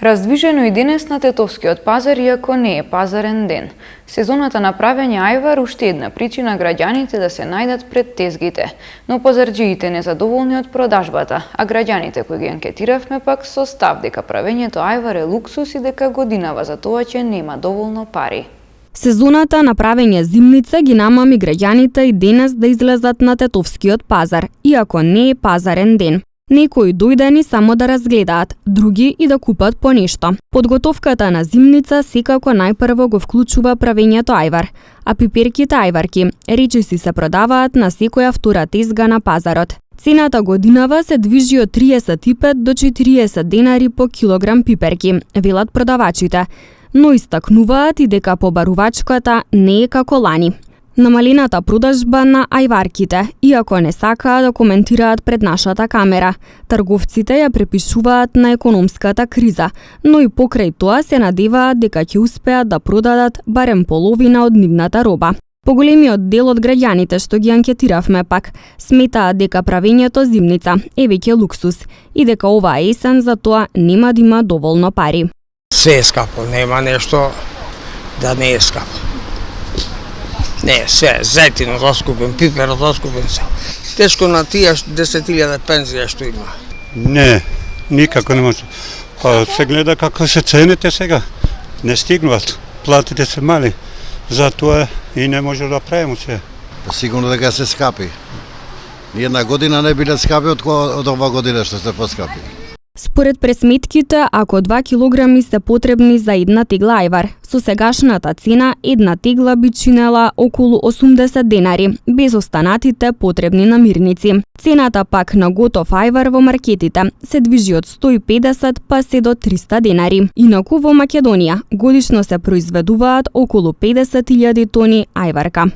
Раздвижено и денес на Тетовскиот пазар, иако не е пазарен ден. Сезоната на правење ајвар уште една причина граѓаните да се најдат пред тезгите. Но пазарџиите незадоволни од продажбата, а граѓаните кои ги анкетиравме пак со став дека правењето ајвар е луксус и дека годинава за тоа ќе нема доволно пари. Сезоната на правење зимница ги намами граѓаните и денес да излезат на Тетовскиот пазар, иако не е пазарен ден. Некои дојдени само да разгледаат, други и да купат по нешто. Подготовката на зимница секако најпрво го вклучува правењето ајвар, а пиперките ајварки речиси се продаваат на секоја втора тезга на пазарот. Цената годинава се движи од 35 до 40 денари по килограм пиперки, велат продавачите, но истакнуваат и дека побарувачката не е како лани. Намалената продажба на ајварките, иако не сакаа да коментираат пред нашата камера. Трговците ја препишуваат на економската криза, но и покрај тоа се надеваат дека ќе успеат да продадат барем половина од нивната роба. Поголемиот дел од граѓаните што ги анкетиравме пак сметаат дека правењето зимница е веќе луксус и дека оваа есен за тоа нема да има доволно пари. Се е скапо, нема нешто да не е скапо. Не, се, зетино раскупен, пипер раскупен се. Тешко на тие 10.000 пензија што има. Не, никако не може. Па се гледа како се цените сега. Не стигнуваат, платите се мали. Затоа и не може да правиме се. Сигурно дека се скапи. Ни една година не биле скапи од ова година што се поскапи. Според пресметките, ако 2 килограми се потребни за една тегла ајвар, со сегашната цена една тегла би чинела околу 80 денари, без останатите потребни намирници. Цената пак на готов ајвар во маркетите се движи од 150 па се до 300 денари. Инаку во Македонија годишно се произведуваат околу 50.000 тони ајварка.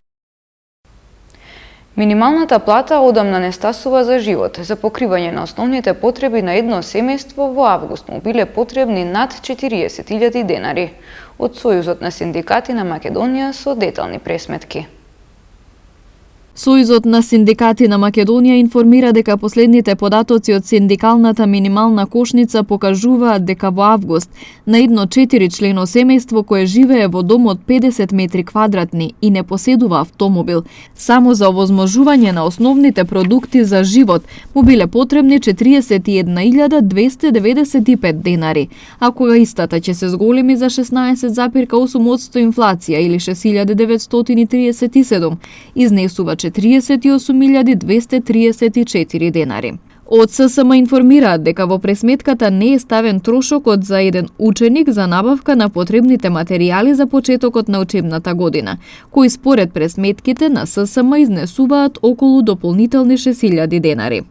Минималната плата одамна не стасува за живот. За покривање на основните потреби на едно семејство во август му биле потребни над 40.000 денари. Од Сојузот на синдикати на Македонија со детални пресметки. Сојузот на синдикати на Македонија информира дека последните податоци од синдикалната минимална кошница покажуваат дека во август на едно 4-члено семејство кое живее во дом од 50 метри квадратни и не поседува автомобил, само за овозможување на основните продукти за живот му биле потребни 41.295 денари, а кога истата ќе се зголеми за 16,8% инфлација или 6.937, изнесува 48.234 денари. Од ССМ информираат дека во пресметката не е ставен трошокот за еден ученик за набавка на потребните материјали за почетокот на учебната година, кои според пресметките на ССМ изнесуваат околу дополнителни 6.000 денари.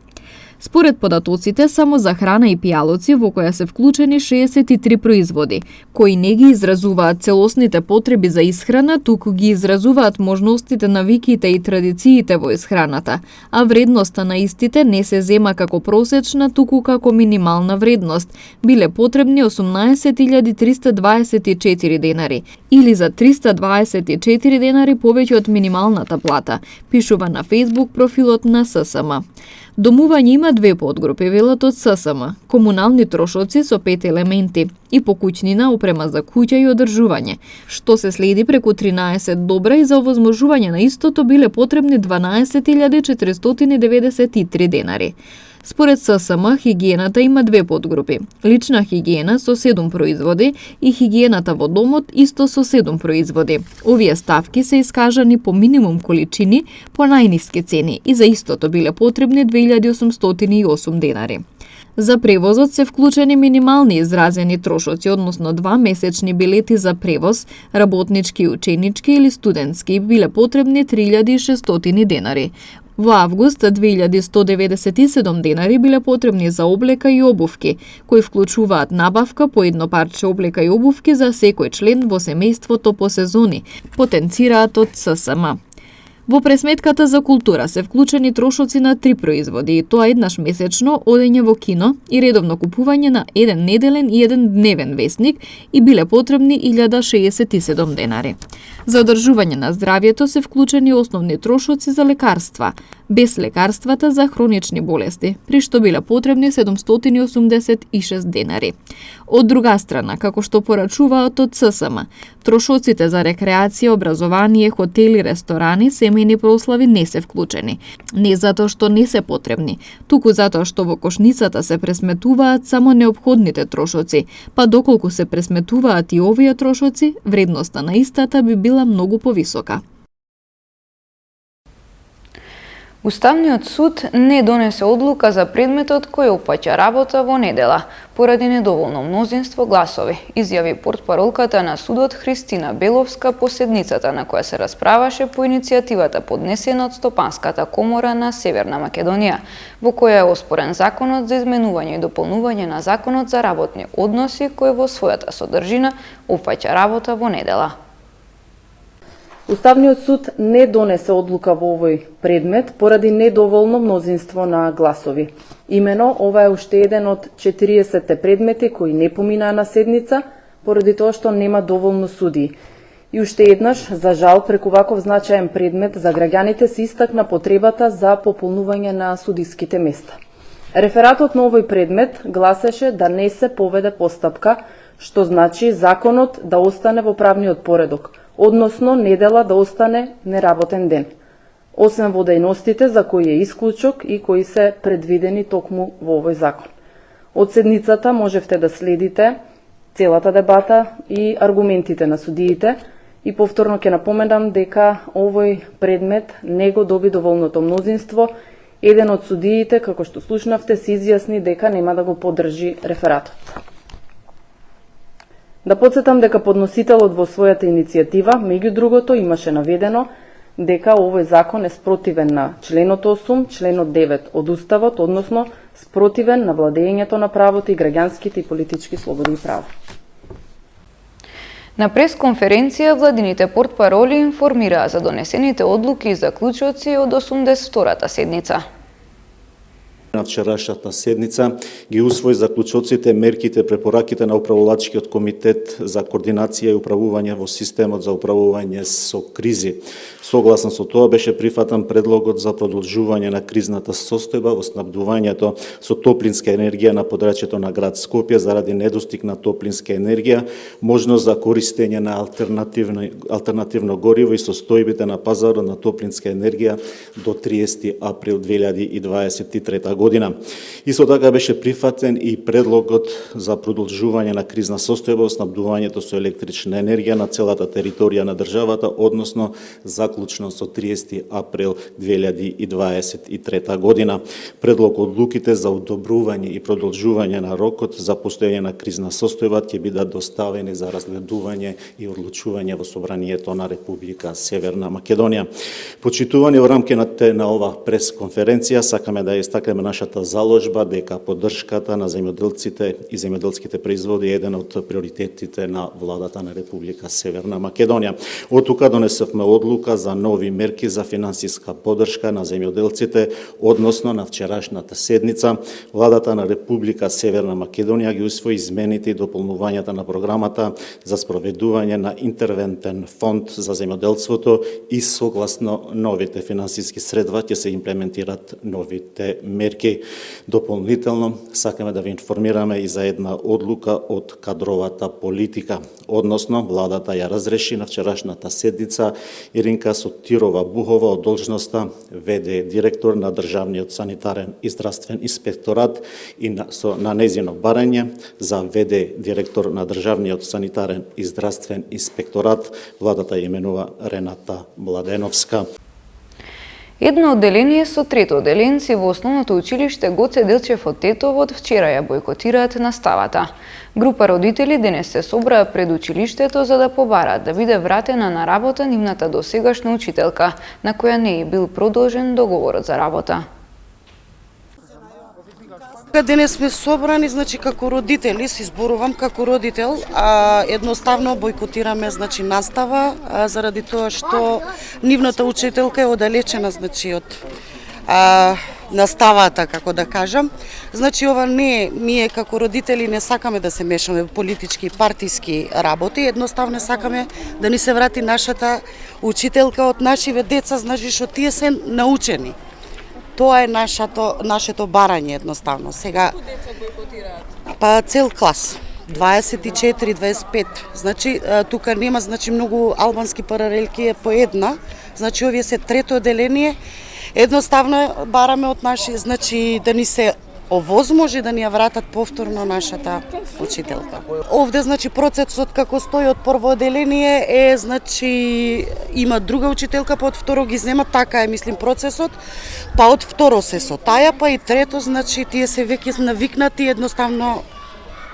Според податоците, само за храна и пијалоци во која се вклучени 63 производи, кои не ги изразуваат целосните потреби за исхрана, туку ги изразуваат можностите, навиките и традициите во исхраната, а вредноста на истите не се зема како просечна, туку како минимална вредност, биле потребни 18.324 денари, или за 324 денари повеќе од минималната плата, пишува на Facebook профилот на ССМ. Домување има две подгрупи, велат од ССМ, комунални трошоци со 5 елементи и покуќнина, опрема за куќа и одржување, што се следи преку 13 добра и за овозможување на истото биле потребни 12.493 денари. Според ССМ, хигиената има две подгрупи. Лична хигиена со 7 производи и хигиената во домот исто со 7 производи. Овие ставки се искажани по минимум количини по најниски цени и за истото биле потребни 2.808 денари. За превозот се вклучени минимални изразени трошоци, односно 2 месечни билети за превоз, работнички, ученички или студентски, биле потребни 3.600 денари. Во август 2.197 денари биле потребни за облека и обувки, кои вклучуваат набавка по едно парче облека и обувки за секој член во семејството по сезони, потенцираат од ССМ. Во пресметката за култура се вклучени трошоци на 3 производи, и тоа еднаш месечно, одење во кино и редовно купување на еден неделен и еден дневен весник, и биле потребни 1067 денари. За одржување на здравјето се вклучени основни трошоци за лекарства, без лекарствата за хронични болести, при што биле потребни 786 денари. Од друга страна, како што порачуваат од ССМ, трошоците за рекреација, образование, хотели, ресторани, семејни прослави не се вклучени. Не затоа што не се потребни, туку затоа што во кошницата се пресметуваат само неопходните трошоци, па доколку се пресметуваат и овие трошоци, вредноста на истата би била многу повисока. Уставниот суд не донесе одлука за предметот кој опфаќа работа во недела, поради недоволно мнозинство гласови, изјави портпаролката на судот Христина Беловска по седницата на која се расправаше по иницијативата поднесена од Стопанската комора на Северна Македонија, во која е оспорен законот за изменување и дополнување на законот за работни односи кој во својата содржина опфаќа работа во недела. Уставниот суд не донесе одлука во овој предмет поради недоволно мнозинство на гласови. Имено, ова е уште еден од 40 предмети кои не поминаа на седница, поради тоа што нема доволно судии. И уште еднаш, за жал, преку ваков значаен предмет за граѓаните се истакна потребата за пополнување на судиските места. Рефератот на овој предмет гласеше да не се поведе постапка, што значи законот да остане во правниот поредок, односно недела да остане неработен ден, освен во дејностите за кои е исклучок и кои се предвидени токму во овој закон. Од седницата можевте да следите целата дебата и аргументите на судиите, и повторно ќе напоменам дека овој предмет не го доби доволното мнозинство. Еден од судиите, како што слушнавте, се изјасни дека нема да го поддржи рефератот. Да подсетам дека подносителот во својата иницијатива, меѓу другото, имаше наведено дека овој закон е спротивен на членот 8, членот 9 од Уставот, односно спротивен на владењето на правото и граѓанските и политички слободи и права. На пресконференција владините портпароли информираа за донесените одлуки и заклучоци од 82-та седница. На вчерашната седница ги усвои заклучоците, мерките, препораките на управувачкиот комитет за координација и управување во системот за управување со кризи. Согласно со тоа беше прифатен предлогот за продолжување на кризната состојба во снабдувањето со топлинска енергија на подрачјето на град Скопје заради недостиг на топлинска енергија, можност за користење на алтернативно гориво и состојбите на пазарот на топлинска енергија до 30 април 2023 година. Исто така беше прифатен и предлогот за продолжување на кризна состојба во снабдувањето со електрична енергија на целата територија на државата, односно заклучно со 30 април 2023 година. Предлог одлуките за одобрување и продолжување на рокот за постоење на кризна состојба ќе бидат доставени за разгледување и одлучување во Собранието на Република Северна Македонија. Почитувани во рамките на ова пресконференција, сакаме да истакнеме нашата заложба дека поддршката на земјоделците и земјоделските производи е еден од приоритетите на владата на Република Северна Македонија. Од тука донесовме одлука за нови мерки за финансиска поддршка на земјоделците, односно на вчерашната седница владата на Република Северна Македонија ги усвои измените и дополнувањата на програмата за спроведување на интервентен фонд за земјоделството и согласно новите финансиски средства ќе се имплементират новите мерки. Дополнително сакаме да ви информираме и за една одлука од кадровата политика, односно владата ја разреши на вчерашната седница Иринка Сотирова Бухова од должноста ВД директор на Државниот санитарен и здравствен инспекторат и на нејзино барање за ВД директор на Државниот санитарен и здравствен инспекторат владата ја именува Рената Младеновска. Едно одделение со трето одделенци во основното училиште Гоце Делчев од Тетово од вчера ја бойкотираат наставата. Група родители денес се собраа пред училиштето за да побараат да биде вратена на работа нивната досегашна учителка, на која не е бил продолжен договорот за работа. Денес сме собрани, значи како родители, си зборувам како родител, едноставно бойкотираме значи настава заради тоа што нивната учителка е оддалечена значи од наставата, како да кажам. Значи ова не, ние како родители не сакаме да се мешаме во политички и партиски работи, едноставно сакаме да ни се врати нашата учителка од нашиве деца, значи што тие се научени. Тоа е нашето барање едноставно. Сега па цел клас. 24, 25. Значи тука нема значи многу албански паралелки е по една. Значи овие се трето одделение. Едноставно бараме од наши, значи да ни се овозможи да ни ја вратат повторно нашата учителка. Овде значи процесот како стои од прво одделение е значи има друга учителка, па од второ ги зема, така е мислим процесот, па од второ се со таја, па и трето значи тие се веќе навикнати, едноставно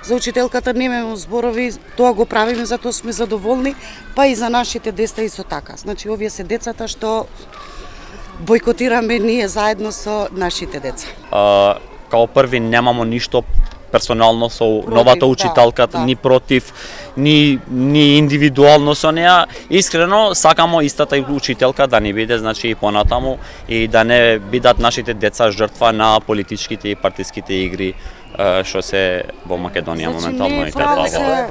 за учителката немаме зборови, тоа го правиме затоа сме задоволни, па и за нашите деца исто така. Значи овие се децата што бойкотираме ние заедно со нашите деца. Као први немамо ништо персонално со новата учителка, ни против, ни индивидуално со неа. Искрено сакамо истата учителка да не биде значи и понатаму и да не бидат нашите деца жртва на политичките и партиските игри што се во Македонија моментално и така.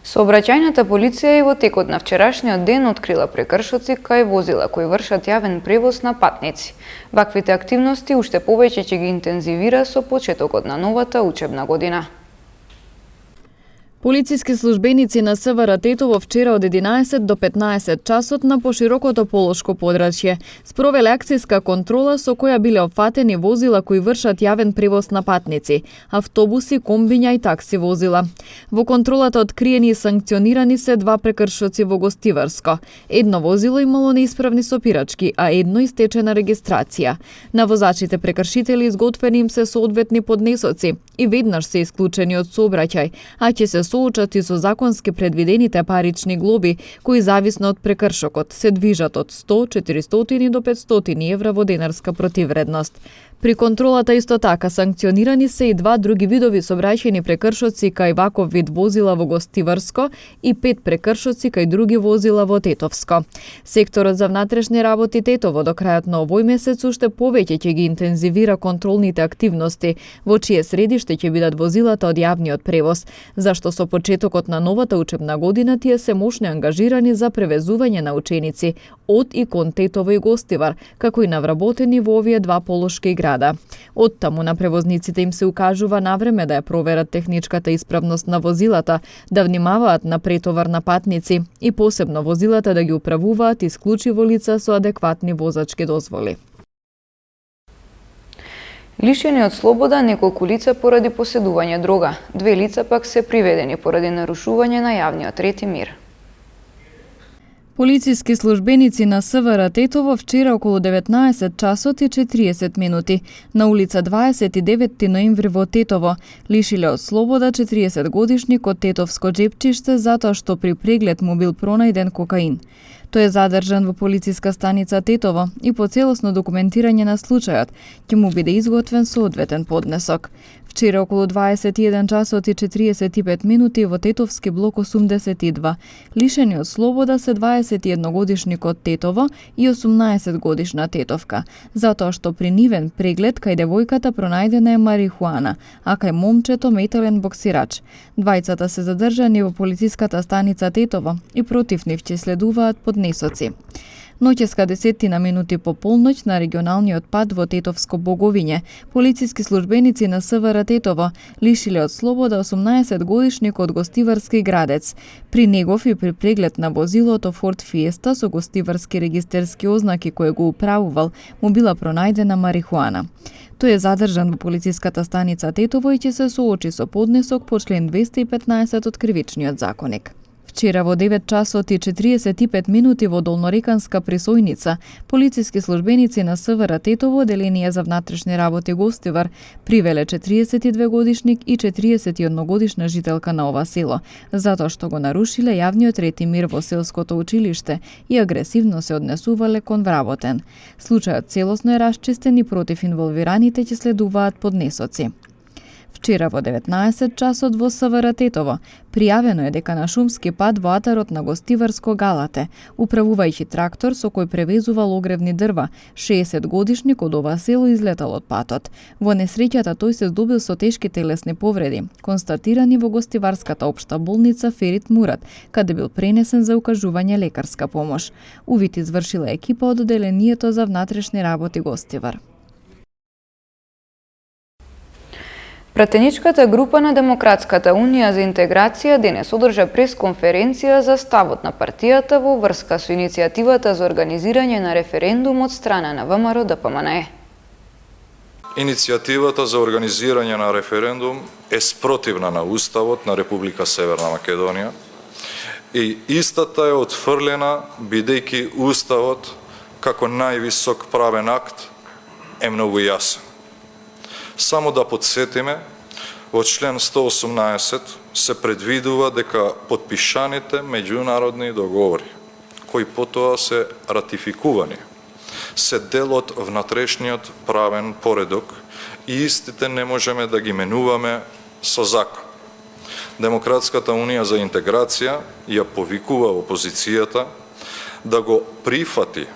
Сообраќајната полиција и во текот на вчерашниот ден открила прекршоци кај возила кои вршат јавен превоз на патници. Ваквите активности уште повеќе ќе ги интензивира со почетокот на новата учебна година. Полициски службеници на СВР Тетово вчера од 11 до 15 часот на поширокото полошко подрачје спровеле акцијска контрола со која биле опфатени возила кои вршат јавен превоз на патници, автобуси, комбиња и такси возила. Во контролата откриени и санкционирани се 2 прекршоци во Гостиварско. Едно возило имало неисправни сопирачки, а едно истечена регистрација. На возачите прекршители изготвени им се соодветни поднесоци и веднаш се исклучени од сообраќај, а ќе се соочат и со законски предвидените парични глоби, кои зависно од прекршокот се движат од 100, 400 до 500 евра во денарска противредност. При контролата исто така санкционирани се и 2 други видови сообраќајни прекршоци кај ваков вид возила во Гостиварско и 5 прекршоци кај други возила во Тетовско. Секторот за внатрешни работи Тетово до крајот на овој месец уште повеќе ќе ги интензивира контролните активности, во чие средиште ќе бидат возилата од јавниот превоз, зашто со почетокот на новата учебна година тие се мощно ангажирани за превезување на ученици од и кон Тетово и Гостивар, како и навработени во овие 2 полошки гради. Оттаму на превозниците им се укажува навреме да ја проверат техничката исправност на возилата, да внимаваат на претовар на патници и посебно возилата да ги управуваат исклучиво лица со адекватни возачки дозволи. Лишени од слобода неколку лица поради поседување дрога. 2 лица пак се приведени поради нарушување на јавниот ред и мир. Полициски службеници на СВР Тетово вчера околу 19 часот и 40 минути на улица 29 ноември во Тетово лишиле од слобода 40 годишник од Тетовско џепчиште затоа што при преглед му бил пронајден кокаин. Тој е задржан во полициска станица Тетово и по целосно документирање на случајот ќе му биде изготвен соодветен поднесок. Вчера околу 21 часот и 45 минути во Тетовски блок 82 лишени од слобода се 21 годишник од Тетово и 18 годишна Тетовка, затоа што при нивен преглед кај девојката пронајдена е марихуана, а кај момчето метален боксирач. Двајцата се задржани во полициската станица Тетово и против нив ќе следуваат поднесоци. Ноќеска 10 минути по полноќ на регионалниот пат во Тетовско Боговиње, полициски службеници на СВР Тетово лишиле од слобода 18 годишник од Гостиварски градец. При негов и при преглед на возилото Форд Фиеста со гостиварски регистерски ознаки кој го управувал, му била пронајдена марихуана. Тој е задржан во полициската станица Тетово и ќе се соочи со поднесок по член 215 од Кривичниот законник. Вчера во 9 часот и 45 минути во Долнореканска пресојница, полициски службеници на СВР Тетово, Деление за внатрешни работи Гостивар, привеле 42 годишник и 41 годишна жителка на ова село, затоа што го нарушиле јавниот ред и мир во селското училиште и агресивно се однесувале кон вработен. Случајот целосно е расчистен и против инволвираните ќе следуваат поднесоци. Вчера во 19 часот во СВР Тетово пријавено е дека на шумски пат во атарот на Гостиварско Галате, управувајќи трактор со кој превезувал огревни дрва, 60 годишник од ова село излетал од патот. Во несреќата тој се здобил со тешки телесни повреди, констатирани во Гостиварската општа болница Ферит Мурат, каде бил пренесен за укажување лекарска помош. Увид извршила екипа од Одделението за внатрешни работи Гостивар. Пратеничката група на Демократската унија за интеграција денес одржа пресконференција за ставот на партијата во врска со иницијативата за организирање на референдум од страна на ВМРО ДПМНЕ. Иницијативата за организирање на референдум е спротивна на Уставот на Република Северна Македонија и истата е отфрлена бидејќи Уставот како највисок правен акт е многу јасен. Само да подсетиме, во член 118 се предвидува дека подпишаните меѓународни договори, кои потоа се ратификувани, се дел од внатрешниот правен поредок и истите не можеме да ги менуваме со закон. Демократската унија за интеграција ја повикува опозицијата да го прифати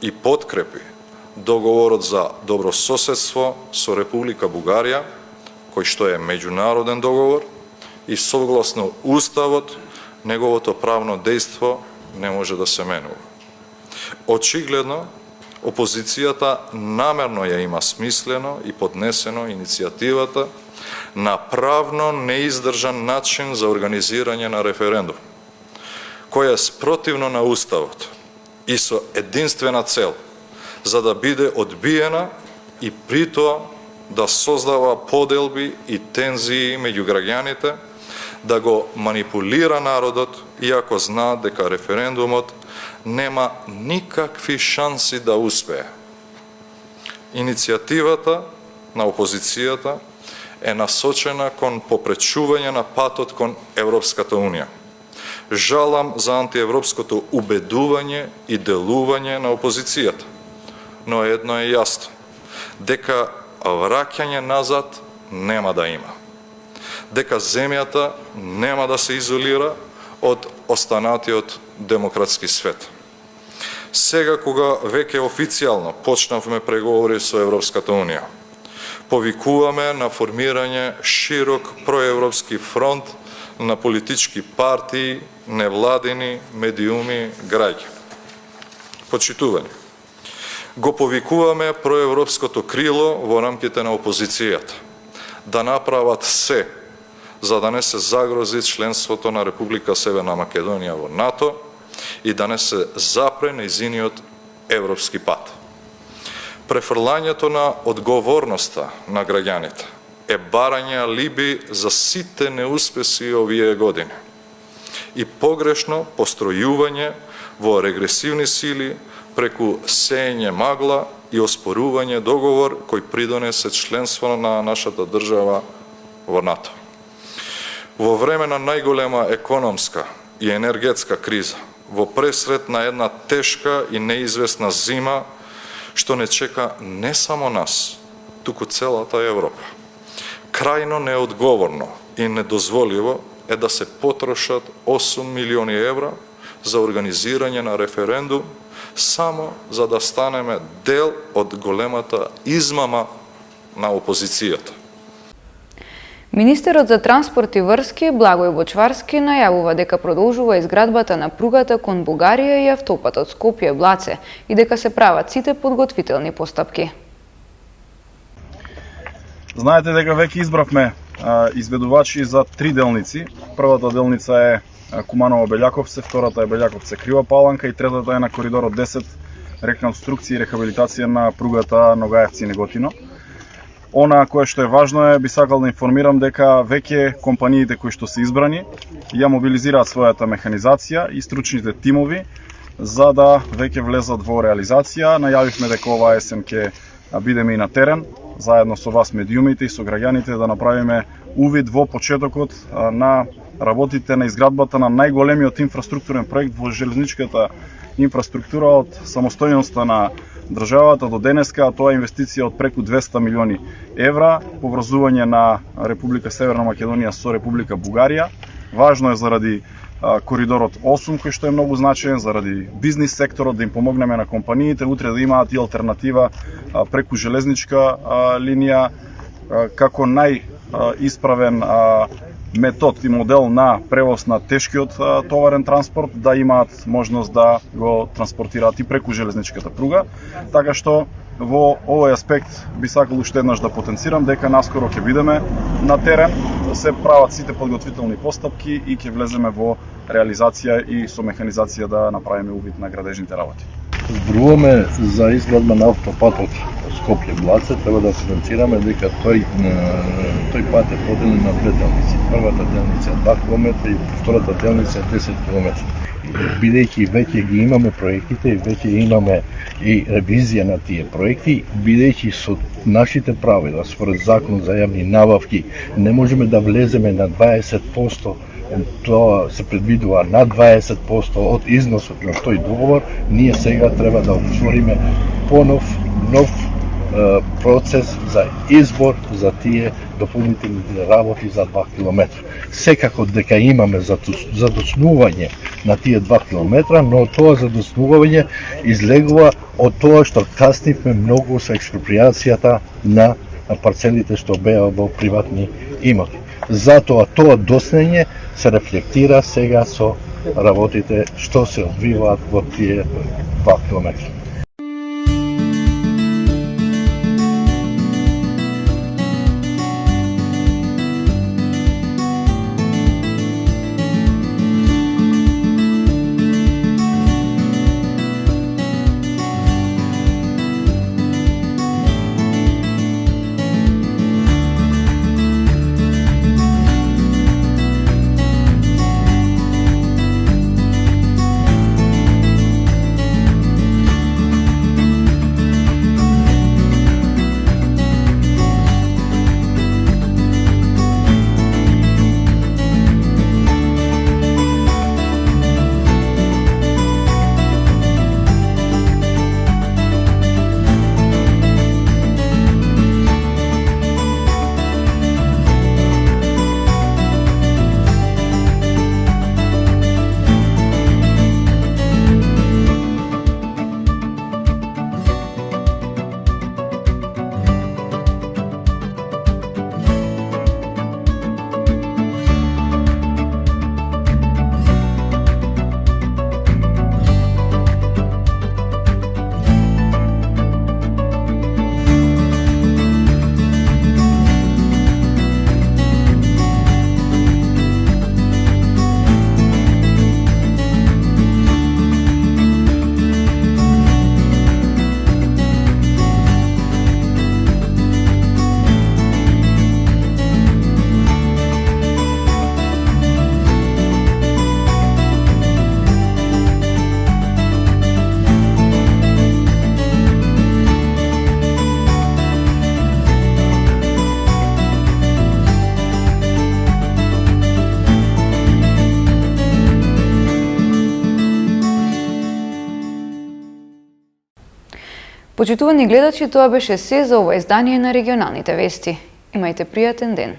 и подкрепи договорот за добрососедство со Република Бугарија, кој што е меѓународен договор и согласно Уставот, неговото правно дејство не може да се менува. Очигледно, опозицијата намерно ја има смислено и поднесено иницијативата на правно неиздржан начин за организирање на референдум, која е спротивно на Уставот и со единствена цел за да биде одбиена и притоа да создава поделби и тензии меѓу граѓаните, да го манипулира народот, иако знаа дека референдумот нема никакви шанси да успее. Иницијативата на опозицијата е насочена кон попречување на патот кон Европската унија. Жалам за антиевропското убедување и делување на опозицијата, но едно е јасно, дека враќање назад нема да има. Дека земјата нема да се изолира од останатиот демократски свет. Сега, кога веќе официјално почнавме преговори со Европската унија, повикуваме на формирање широк проевропски фронт на политички партии, невладини, медиуми, граѓани. Почитување. Го повикуваме проевропското крило во рамките на опозицијата да направат се за да не се загрози членството на Република Северна Македонија во НАТО и да не се запре нејзиниот европски пат. Префрлањето на одговорноста на граѓаните е барање алиби за сите неуспеси овие години и погрешно постројување во регресивни сили преку сеење магла и оспорување договор кој придонесе членство на нашата држава во НАТО. Во време на најголема економска и енергетска криза, во пресред на една тешка и неизвестна зима, што не чека не само нас, туку целата Европа. Крајно неодговорно и недозволиво е да се потрошат 8 милиони евра за организирање на референдум само за да станеме дел од големата измама на опозицијата. Министерот за транспорт и врски Благој Бочварски најавува дека продолжува изградбата на пругата кон Бугарија и автопатот Скопје-Блаце и дека се прават сите подготвителни постапки. Знаете дека веќе избравме изведувачи за 3 делници. Првата делница е Куманово-Белјаковце, втората е Белјаковце-Крива Паланка и третата е на коридорот 10 реконструкција и рехабилитација на пругата Ногаевци-Неготино. Она кое што е важно би сакал да информирам дека веќе компаниите кои што се избрани ја мобилизираат својата механизација и стручните тимови за да веќе влезат во реализација. Најавивме дека оваа есен ќе бидеме и на терен, заедно со вас медиумите и со граѓаните да направиме увид во почетокот на работите на изградбата на најголемиот инфраструктурен проект во железничката инфраструктура од самостојноста на државата до денеска, а тоа е инвестиција од преку 200 милиони евра, поврзување на Република Северна Македонија со Република Бугарија. Важно е заради коридорот 8 кој што е многу значаен, заради бизнис секторот да им помогнеме на компаниите утре да имаат и алтернатива преку железничка линија како најисправен метод и модел на превоз на тешкиот товарен транспорт да имаат можност да го транспортираат и преку железничката пруга. Така што во овој аспект би сакал уште еднаш да потенцирам дека наскоро ќе бидеме на терен, да се прават сите подготвителни постапки и ќе влеземе во реализација и со механизација да направиме увид на градежните работи. Зборуваме за изградба на автопатот Скопје-Блаце, треба да финансираме дека тој пат е поделен на две делници. Првата делница е 2 км и втората делница е 10 км. Бидејќи веќе ги имаме проектите и веќе имаме и ревизија на тие проекти, бидејќи со нашите правила, според закон за јавни набавки, не можеме да влеземе на 20%, тоа се предвидува на 20% од износот на тој договор, ние сега треба да отвориме нов процес за избор за тие дополнителни работи за 2 км. Секако дека имаме задоснување на тие 2 км, но тоа задоснување излегува од тоа што каснивме многу со експроприацијата на парцелите што беа во приватни имоти. Затоа тоа доснење се рефлектира сега со работите што се одвиваат во тие 2 км. Почитувани гледачи, тоа беше се за ова издание на регионалните вести. Имајте пријатен ден.